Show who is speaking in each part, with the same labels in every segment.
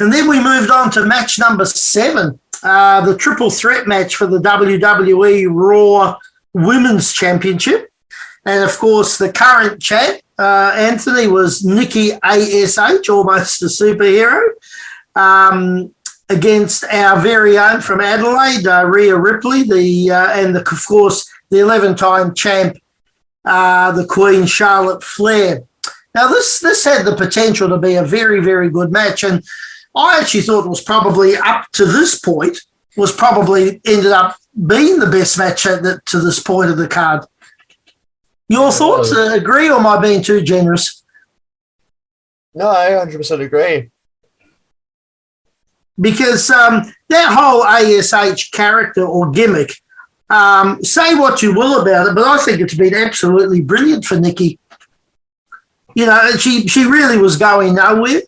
Speaker 1: And then we moved on to match number 7, the triple threat match for the WWE Raw Women's Championship. And, of course, the current champ, Anthony, was Nikki A.S.H, almost a superhero, against our very own from Adelaide, Rhea Ripley, and of course, the 11-time champ, the Queen, Charlotte Flair. Now, this had the potential to be a very, very good match, and I actually thought it was probably up to this point, was probably ended up being the best match to this point of the card. Your thoughts? Agree, or am I being too generous?
Speaker 2: No, I 100% agree.
Speaker 1: Because that whole A.S.H character or gimmick, say what you will about it, but I think it's been absolutely brilliant for Nikki. You know, she really was going nowhere.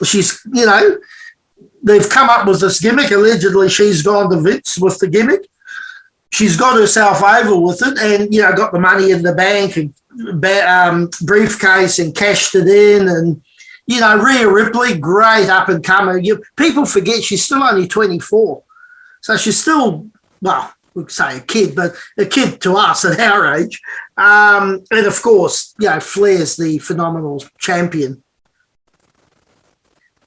Speaker 1: She's, you know, they've come up with this gimmick. Allegedly, she's gone to Vince with the gimmick. She's got herself over with it and, you know, got the money in the bank and briefcase and cashed it in. And, you know, Rhea Ripley, great up-and-comer. People forget she's still only 24. So she's still, well, we'd say a kid, but a kid to us at our age. And, of course, you know, Flair's the phenomenal champion.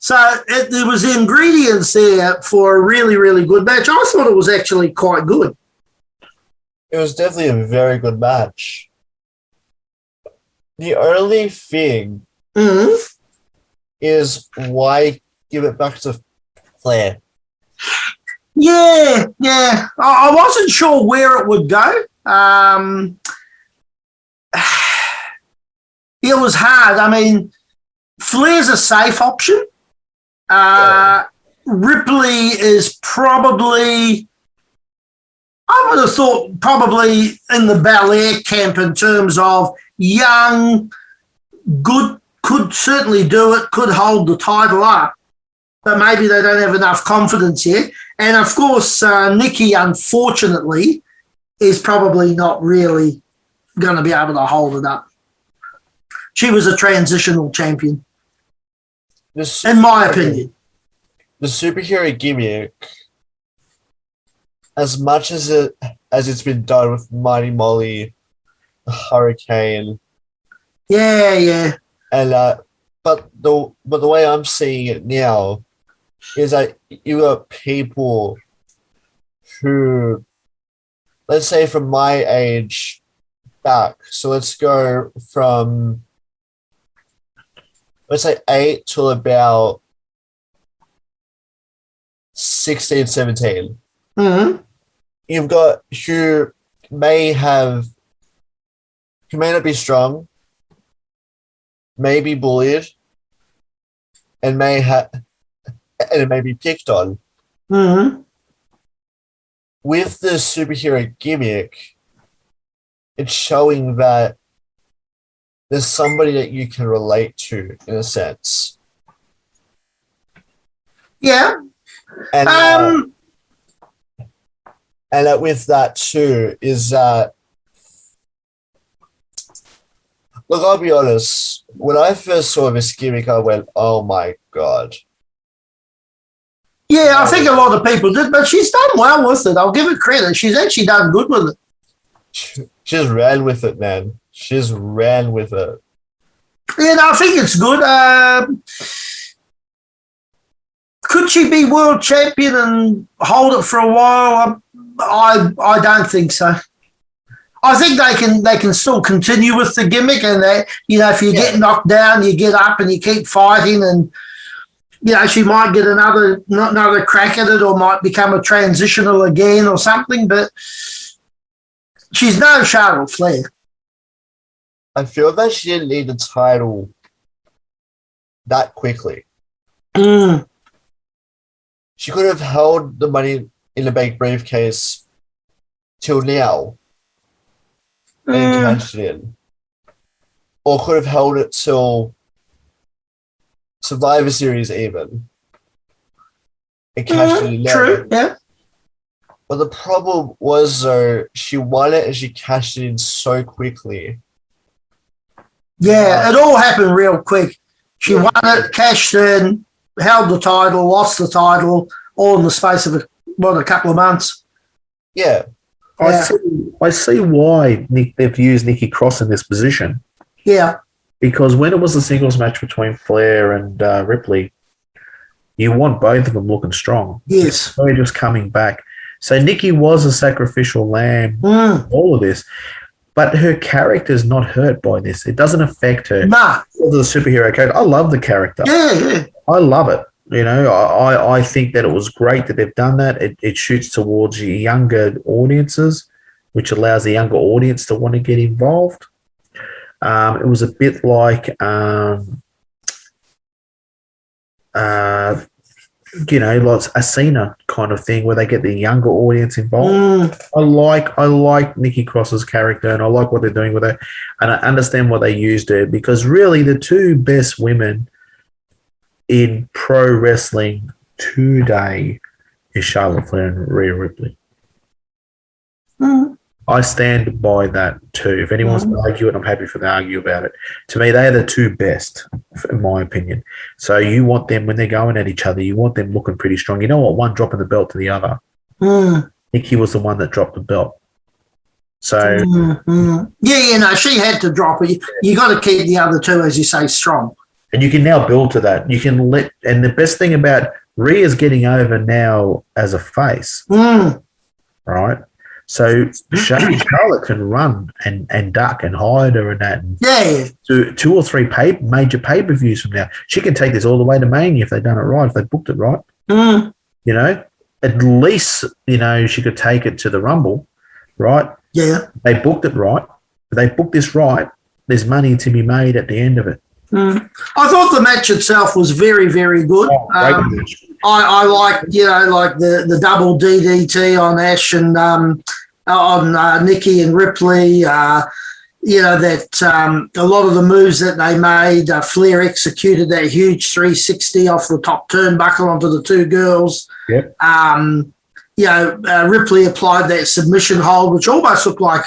Speaker 1: So there was ingredients there for a really, really good match. I thought it was actually quite good.
Speaker 2: It was definitely a very good match. The only thing is why give it back to Flair?
Speaker 1: Yeah. I wasn't sure where it would go. It was hard. I mean, Flair's a safe option. Ripley is probably, I would have thought, probably in the Belair camp in terms of young, good, could certainly do it, could hold the title up, but maybe they don't have enough confidence yet. And, of course, Nikki, unfortunately, is probably not really going to be able to hold it up. She was a transitional champion, in my opinion.
Speaker 2: The superhero gimmick, as much as it's been done with Mighty Molly, Hurricane,
Speaker 1: yeah,
Speaker 2: and but the way I'm seeing it now is that you got people who, let's say, from my age back. So let's go from, let's say, 8 till about 16, 17.
Speaker 1: Mm-hmm.
Speaker 2: You've got who may not be strong, may be bullied, and may be picked on.
Speaker 1: Mm-hmm.
Speaker 2: With the superhero gimmick, it's showing that there's somebody that you can relate to, in a sense.
Speaker 1: Yeah.
Speaker 2: And with that too is that, look, I'll be honest, when I first saw this gimmick, I went, oh my God.
Speaker 1: Yeah, I think a lot of people did, but she's done well with it. I'll give her credit. She's actually done good with it.
Speaker 2: She just ran with it, man. She just ran with it.
Speaker 1: Yeah, no, I think it's good. Could she be world champion and hold it for a while? I don't think so. I think they can still continue with the gimmick, and that, you know, if you get knocked down, you get up and you keep fighting, and you know she might get another crack at it, or might become a transitional again or something. But she's no Charlotte Flair.
Speaker 2: I feel that she didn't need the title that quickly. She could have held the Money in the Bank briefcase till now and cashed it in. Or could have held it till Survivor Series even and cashed it in now.
Speaker 1: True, yeah.
Speaker 2: But the problem was, though, she won it and she cashed it in so quickly.
Speaker 1: Yeah, it all happened real quick. She won it, cashed in, held the title, lost the title, all in the space of a couple of months.
Speaker 2: Yeah.
Speaker 3: I see why they've used Nikki Cross in this position.
Speaker 1: Yeah.
Speaker 3: Because when it was a singles match between Flair and Ripley, you want both of them looking strong.
Speaker 1: Yes.
Speaker 3: They're just coming back. So Nikki was a sacrificial lamb, all of this. But her character's not hurt by this. It doesn't affect her.
Speaker 1: Nah.
Speaker 3: The superhero character. I love the character.
Speaker 1: Yeah.
Speaker 3: I love it. You know, I think that it was great that they've done that. It shoots towards younger audiences, which allows the younger audience to want to get involved. It was a bit like, like a Cena kind of thing where they get the younger audience involved. I like Nikki Cross's character, and I like what they're doing with her, and I understand why they used her, because really the two best women in pro wrestling today is Charlotte Flair and Rhea Ripley. I stand by that too. If anyone's going to argue it, I'm happy for them to argue about it. To me, they are the two best, in my opinion. So you want them, when they're going at each other, you want them looking pretty strong. You don't want one dropping the belt to the other. Nikki was the one that dropped the belt. So
Speaker 1: she had to drop it. You got to keep the other two, as you say, strong.
Speaker 3: And you can now build to that. You can and the best thing about Rhea's getting over now as a face, right? So Charlotte can run and duck and hide her and that. And two or three major pay-per-views from now. She can take this all the way to Mania if they've done it right, if they booked it right. You know, at least, she could take it to the Rumble, right?
Speaker 1: Yeah.
Speaker 3: They booked it right. If they booked this right, there's money to be made at the end of it.
Speaker 1: I thought the match itself was very, very good. I like, like the double DDT on Ash and on Nikki and Ripley. That a lot of the moves that they made, Flair executed that huge 360 off the top turnbuckle onto the two girls.
Speaker 3: Yep.
Speaker 1: Ripley applied that submission hold, which almost looked like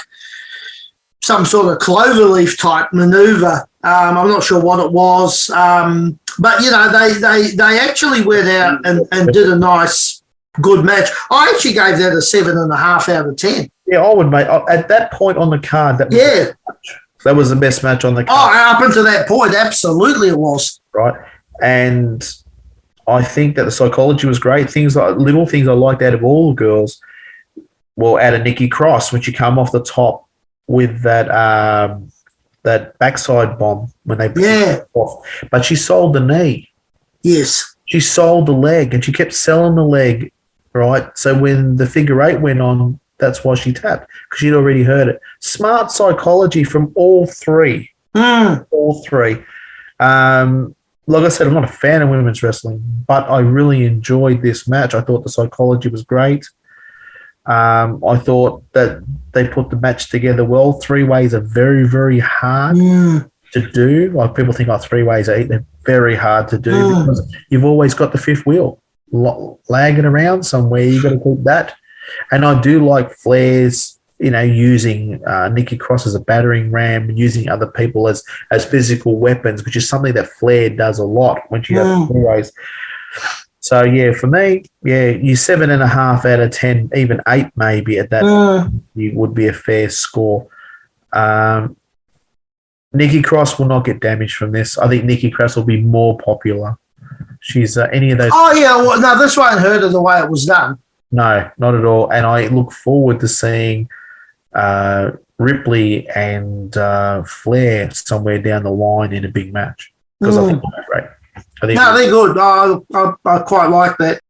Speaker 1: some sort of cloverleaf type maneuver. I'm not sure what it was, but they actually went out and did a nice, good match. I actually gave that a 7.5 out of 10.
Speaker 3: Yeah, I would, mate. At that point on the card, that was the best match on the card.
Speaker 1: Oh, up until that point, absolutely it was.
Speaker 3: Right, and I think that the psychology was great. Little things I liked out of all the girls. Well, out of Nikki Cross, when she come off the top with that backside bomb when they put it off. But she sold the knee.
Speaker 1: Yes.
Speaker 3: She sold the leg, and she kept selling the leg, right? So when the figure eight went on, that's why she tapped, because she'd already heard it. Smart psychology from all three. All three. Like I said, I'm not a fan of women's wrestling, but I really enjoyed this match. I thought the psychology was great. I thought that they put the match together well. 3 ways are very, very hard to do. Like people think, 3 ways are they're very hard to do because you've always got the fifth wheel lagging around somewhere. You've got to keep that. And I do like Flair's, using Nikki Cross as a battering ram and using other people as physical weapons, which is something that Flair does a lot when she has 3 ways. So, for me, you 7.5 out of 10, even 8 maybe at that you would be a fair score. Nikki Cross will not get damaged from this. I think Nikki Cross will be more popular. She's any of those.
Speaker 1: Oh, yeah. Well, no, this won't hurt her the way it was done.
Speaker 3: No, not at all. And I look forward to seeing Ripley and Flair somewhere down the line in a big match because I think they're great.
Speaker 1: They're good. I quite like that.